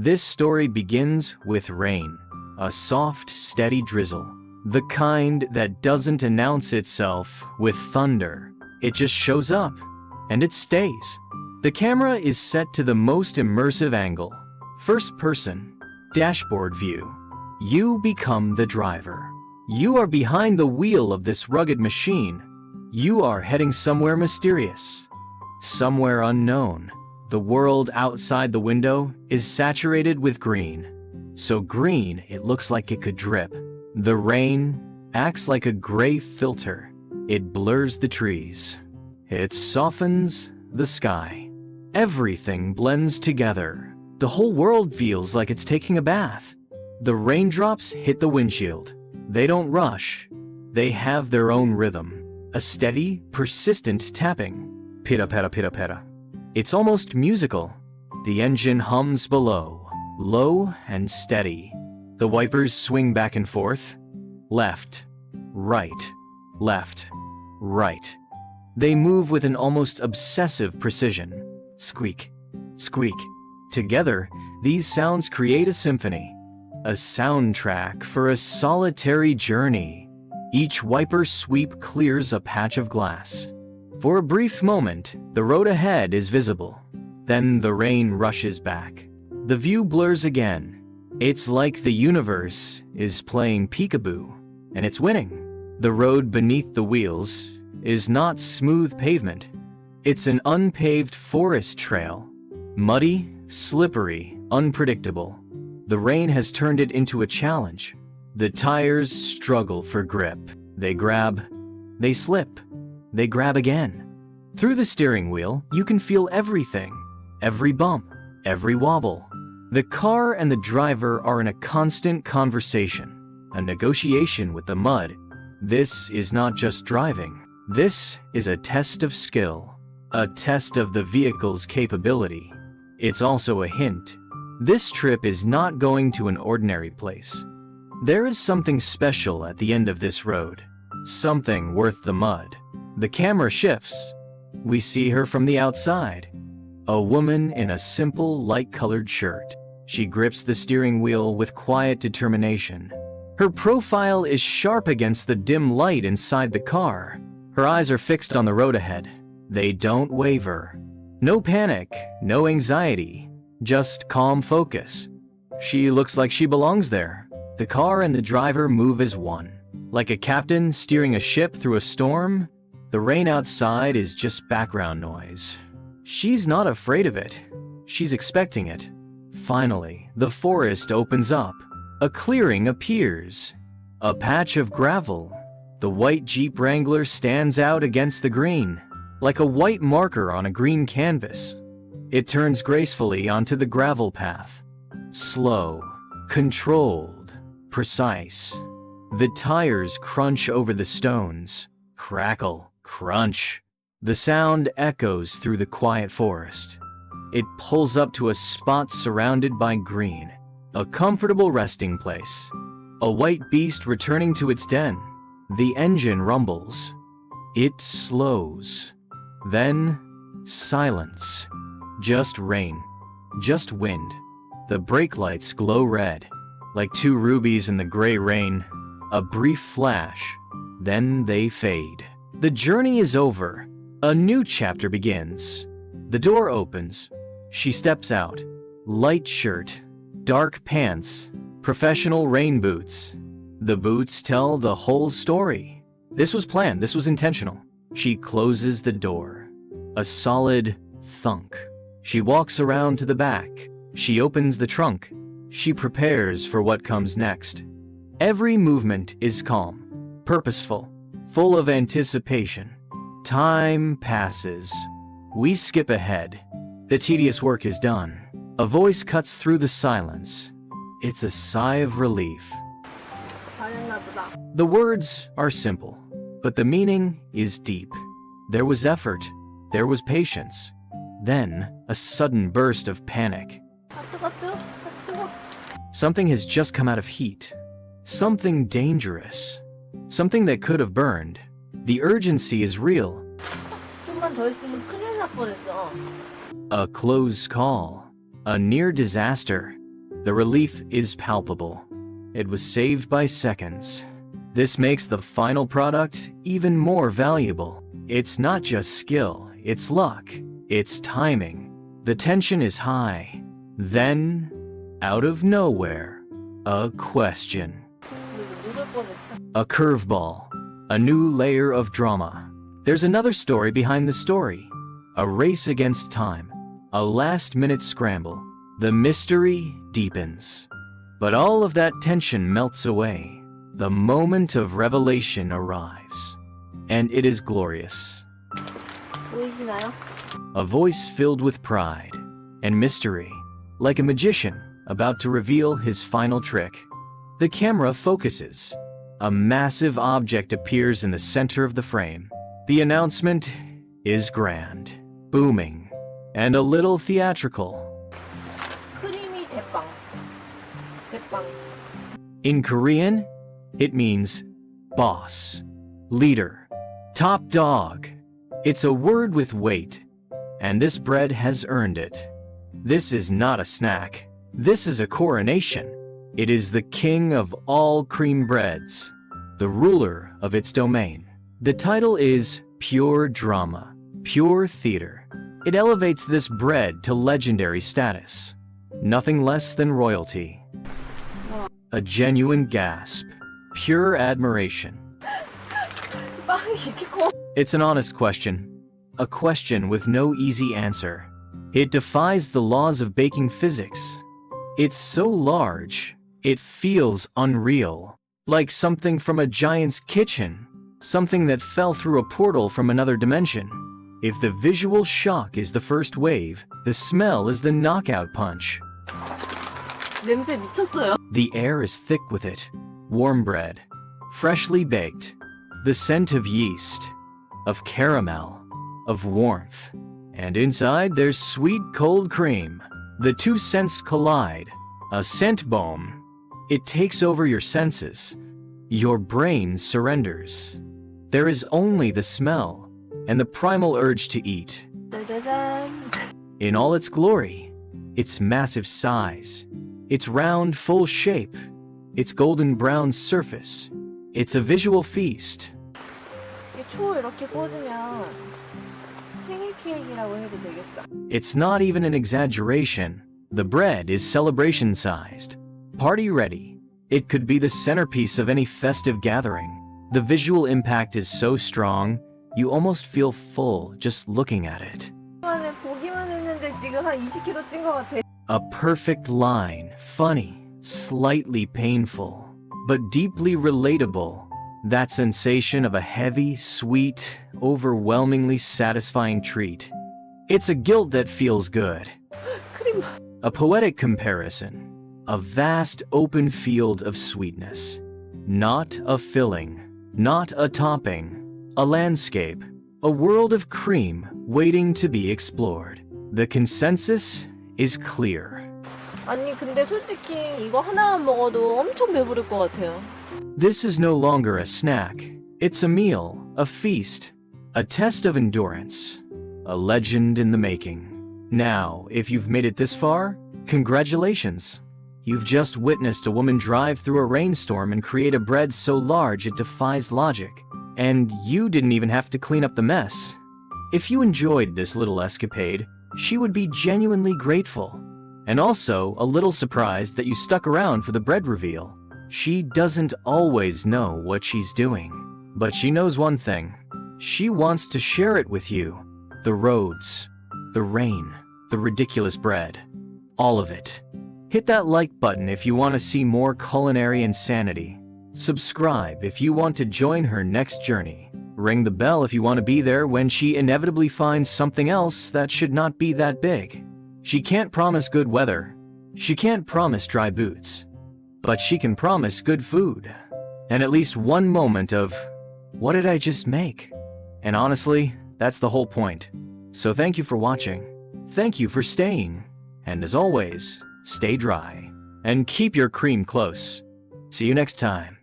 This story begins with rain, a soft, steady drizzle. The kind that doesn't announce itself with thunder. It just shows up, and it stays. The camera is set to the most immersive angle, first person, dashboard view. You become the driver. You are behind the wheel of this rugged machine. You are heading somewhere mysterious, somewhere unknown. The world outside the window is saturated with green. So green, it looks like it could drip. The rain acts like a gray filter. It blurs the trees. It softens the sky. Everything blends together. The whole world feels like it's taking a bath. The raindrops hit the windshield. They don't rush. They have their own rhythm. A steady, persistent tapping. Pitta-patta, pitta-patta. It's almost musical. The engine hums below, low and steady. The wipers swing back and forth. Left, right, left, right. They move with an almost obsessive precision. Squeak, squeak. Together, these sounds create a symphony. A soundtrack for a solitary journey. Each wiper sweep clears a patch of glass. For a brief moment, the road ahead is visible. Then the rain rushes back. The view blurs again. It's like the universe is playing peekaboo, and it's winning. The road beneath the wheels is not smooth pavement. It's an unpaved forest trail. Muddy, slippery, unpredictable. The rain has turned it into a challenge. The tires struggle for grip. They grab, they slip, they grab again. Through the steering wheel, you can feel everything. Every bump, every wobble. The car and the driver are in a constant conversation, a negotiation with the mud. This is not just driving. This is a test of skill, a test of the vehicle's capability. It's also a hint. This trip is not going to an ordinary place. There is something special at the end of this road, something worth the mud. The camera shifts. We see her from the outside. A woman in a simple, light-colored shirt. She grips the steering wheel with quiet determination. Her profile is sharp against the dim light inside the car. Her eyes are fixed on the road ahead. They don't waver. No panic, no anxiety, just calm focus. She looks like she belongs there. The car and the driver move as one. Like a captain steering a ship through a storm, the rain outside is just background noise. She's not afraid of it. She's expecting it. Finally, the forest opens up. A clearing appears. A patch of gravel. The white Jeep Wrangler stands out against the green, like a white marker on a green canvas. It turns gracefully onto the gravel path. Slow, controlled, precise. The tires crunch over the stones. Crackle, crunch. The sound echoes through the quiet forest. It pulls up to a spot surrounded by green, a comfortable resting place. A white beast returning to its den. The engine rumbles. It slows. Then, silence. Just rain. Just wind. The brake lights glow red, like two rubies in the gray rain. A brief flash, then they fade. The journey is over. A new chapter begins. The door opens. She steps out. Light shirt, dark pants, professional rain boots. The boots tell the whole story. This was planned, this was intentional. She closes the door. A solid thunk. She walks around to the back. She opens the trunk. She prepares for what comes next. Every movement is calm, purposeful, full of anticipation. Time passes. We skip ahead. The tedious work is done. A voice cuts through the silence. It's a sigh of relief. The words are simple, but the meaning is deep. There was effort. There was patience. Then, a sudden burst of panic. Something has just come out of heat. Something dangerous. Something that could have burned. The urgency is real. A close call. A near disaster. The relief is palpable. It was saved by seconds. This makes the final product even more valuable. It's not just skill, it's luck, it's timing. The tension is high. Then, out of nowhere, a question. A curveball. A new layer of drama. There's another story behind the story. A race against time. A last-minute scramble. The mystery deepens. But all of that tension melts away. The moment of revelation arrives. And it is glorious. 보이시나요? A voice filled with pride and mystery, like a magician about to reveal his final trick. The camera focuses. A massive object appears in the center of the frame. The announcement is grand, booming, and a little theatrical. 크리미 대빵. 대빵. In Korean, it means boss, leader, top dog. It's a word with weight, and this bread has earned it. This is not a snack. This is a coronation. It is the king of all cream breads, the ruler of its domain. The title is Pure Drama, Pure Theater. It elevates this bread to legendary status. Nothing less than royalty. A genuine gasp, pure admiration. 빵이 이렇게 커. It's an honest question, a question with no easy answer. It defies the laws of baking physics. It's so large, it feels unreal, like something from a giant's kitchen, something that fell through a portal from another dimension. If the visual shock is the first wave, the smell is the knockout punch. 냄새 미쳤어요. The air is thick with it. Warm bread, freshly baked, the scent of yeast, of caramel, of warmth. And inside there's sweet cold cream. The two scents collide. A scent bomb. It takes over your senses. Your brain surrenders. There is only the smell and the primal urge to eat. 짜자잔. In all its glory, its massive size, its round, full shape, its golden brown surface, it's a visual feast. 이 초 이렇게 꽂으면 생일 케이크라고 해도 되겠어. It's not even an exaggeration. The bread is celebration-sized, party-ready. It could be the centerpiece of any festive gathering. The visual impact is so strong, you almost feel full just looking at it. 보기만 했는데 지금 한 20kg 찐 것 같아. A perfect line, funny, slightly painful, but deeply relatable. That sensation of a heavy, sweet, overwhelmingly satisfying treat. It's a guilt that feels good. 크림. A poetic comparison. A vast open field of sweetness. Not a filling, not a topping. A landscape. A world of cream waiting to be explored. The consensus is clear. 아니 근데 솔직히 이거 하나만 먹어도 엄청 배부를 것 같아요. This is no longer a snack. It's a meal, a feast, a test of endurance, a legend in the making. Now, if you've made it this far, congratulations. You've just witnessed a woman drive through a rainstorm and create a bread so large it defies logic. And you didn't even have to clean up the mess. If you enjoyed this little escapade, she would be genuinely grateful. And also a little surprised that you stuck around for the bread reveal. She doesn't always know what she's doing, but she knows one thing. She wants to share it with you. The roads, the rain, the ridiculous bread, all of it. Hit that like button if you want to see more culinary insanity. Subscribe if you want to join her next journey. Ring the bell if you want to be there when she inevitably finds something else that should not be that big. She can't promise good weather. She can't promise dry boots. But she can promise good food. And at least one moment of, what did I just make? And honestly, that's the whole point. So thank you for watching. Thank you for staying. And as always, stay dry. And keep your cream close. See you next time.